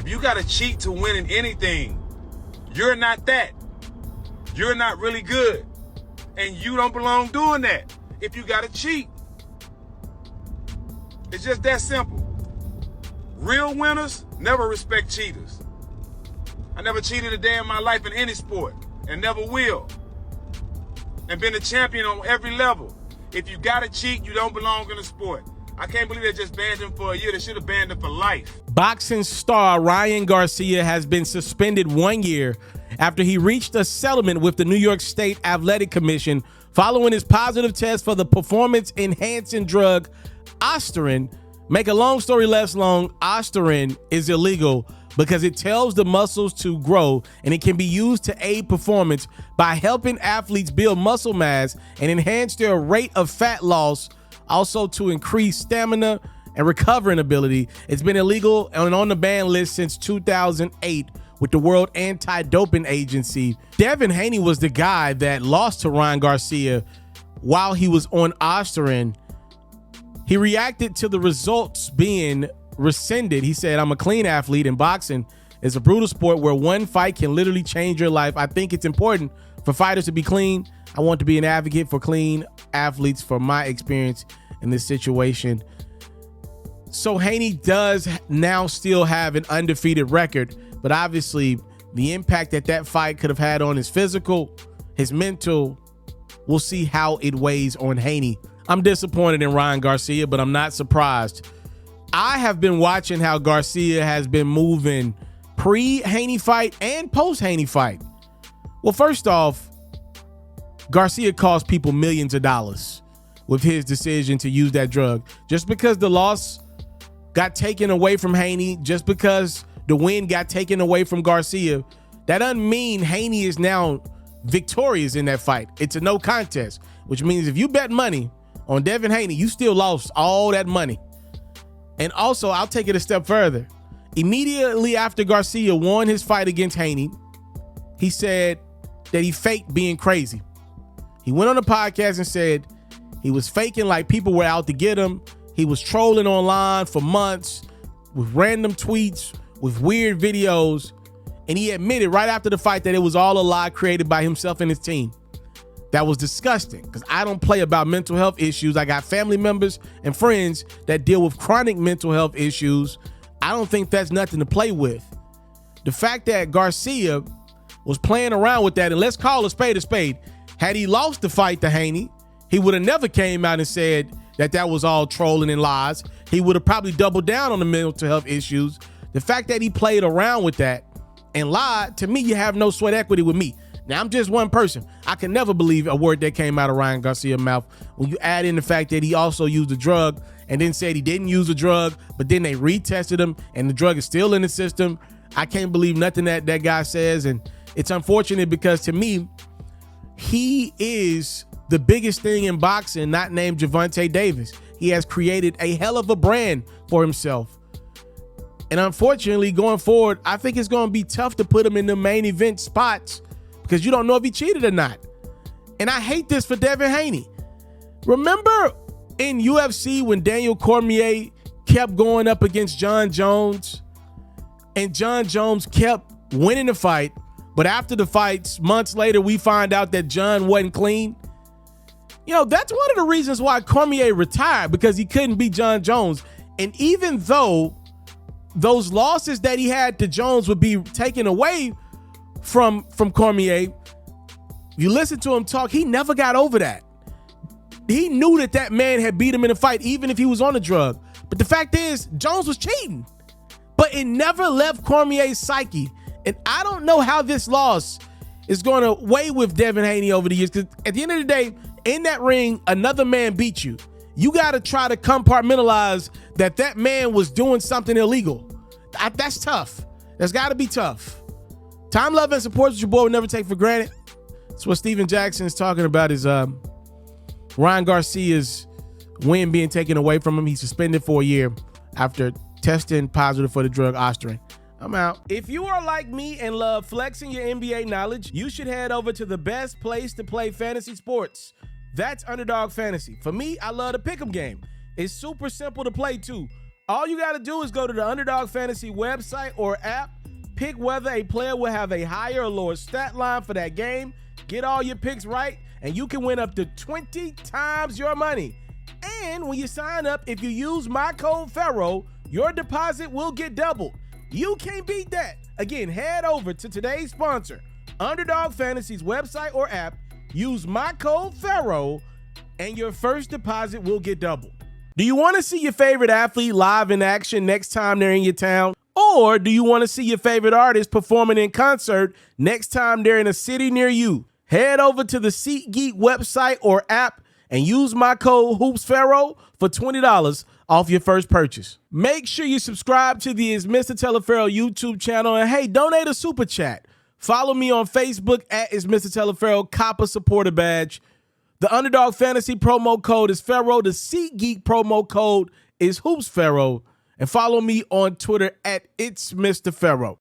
If you got to cheat to win in anything, you're not that. You're not really good. And you don't belong doing that if you got to cheat. It's just that simple. Real winners never respect cheaters. I never cheated a day in my life in any sport and never will. And been a champion on every level. If you got to cheat, you don't belong in the sport. I can't believe they just banned him for a year. They should have banned him for life. Boxing star Ryan Garcia has been suspended 1 year after he reached a settlement with the New York State Athletic Commission following his positive test for the performance-enhancing drug Osterin. Make a long story less long, Osterin is illegal because it tells the muscles to grow, and it can be used to aid performance by helping athletes build muscle mass and enhance their rate of fat loss, also to increase stamina and recovering ability. It's been illegal and on the ban list since 2008 with the World Anti-Doping Agency. Devin Haney was the guy that lost to Ryan Garcia while he was on Osterin. He reacted to the results being rescinded. He said, "I'm a clean athlete, and boxing is a brutal sport where one fight can literally change your life. I think it's important for fighters to be clean. I want to be an advocate for clean athletes for my experience in this situation." So Haney does now still have an undefeated record, but obviously the impact that that fight could have had on his physical, his mental, we'll see how it weighs on Haney. I'm disappointed in Ryan Garcia, but I'm not surprised. I have been watching how Garcia has been moving pre-Haney fight and post-Haney fight. Well, first off, Garcia cost people millions of dollars with his decision to use that drug. Just because the loss got taken away from Haney, just because the win got taken away from Garcia, that doesn't mean Haney is now victorious in that fight. It's a no contest, which means if you bet money on Devin Haney, you still lost all that money. And also, I'll take it a step further. Immediately after Garcia won his fight against Haney, he said that he faked being crazy. He went on a podcast and said he was faking like people were out to get him. He was trolling online for months with random tweets, with weird videos. And he admitted right after the fight that it was all a lie created by himself and his team. That was disgusting because I don't play about mental health issues. I got family members and friends that deal with chronic mental health issues. I don't think that's nothing to play with. The fact that Garcia was playing around with that, and let's call a spade a spade. Had he lost the fight to Haney, he would have never came out and said that that was all trolling and lies. He would have probably doubled down on the mental health issues. The fact that he played around with that and lied, to me, you have no sweat equity with me. Now, I'm just one person. I can never believe a word that came out of Ryan Garcia's mouth. When you add in the fact that he also used a drug and then said he didn't use a drug, but then they retested him and the drug is still in the system, I can't believe nothing that that guy says. And it's unfortunate because to me, he is the biggest thing in boxing, not named Gervonta Davis. He has created a hell of a brand for himself. And unfortunately, going forward, I think it's going to be tough to put him in the main event spots because you don't know if he cheated or not. And I hate this for Devin Haney. Remember in UFC when Daniel Cormier kept going up against John Jones and John Jones kept winning the fight, but after the fights, months later, we find out that John wasn't clean? You know, that's one of the reasons why Cormier retired, because he couldn't beat John Jones. And even though those losses that he had to Jones would be taken away from Cormier, you listen to him talk, he never got over that. He knew that that man had beat him in a fight, even if he was on a drug. But the fact is, Jones was cheating. But it never left Cormier's psyche. And I don't know how this loss is going to weigh with Devin Haney over the years, because at the end of the day, in that ring, another man beat you. You got to try to compartmentalize that that man was doing something illegal. That's tough. That's got to be tough. Time, love, and support that your boy would never take for granted. That's what Steven Jackson is talking about, is Ryan Garcia's win being taken away from him. He's suspended for a year after testing positive for the drug Osterin. I'm out. If you are like me and love flexing your NBA knowledge, you should head over to the best place to play fantasy sports. That's Underdog Fantasy. For me, I love the pick'em game. It's super simple to play too. All you got to do is go to the Underdog Fantasy website or app, pick whether a player will have a higher or lower stat line for that game, get all your picks right, and you can win up to 20 times your money. And when you sign up, if you use my code FERRO, your deposit will get doubled. You can't beat that. Again, head over to today's sponsor, Underdog Fantasy's website or app, use my code FERRO, and your first deposit will get doubled. Do you want to see your favorite athlete live in action next time they're in your town? Or do you want to see your favorite artist performing in concert next time they're in a city near you? Head over to the SeatGeek website or app and use my code HoopsFerro for $20 off your first purchase. Make sure you subscribe to the It's Mr. Taliaferro YouTube channel, and hey, donate a super chat. Follow me on Facebook at It's Mr. Taliaferro, cop a supporter badge. The Underdog Fantasy promo code is FERRO. The SeatGeek promo code is HoopsFerro. And follow me on Twitter at itsmrtaliaferro.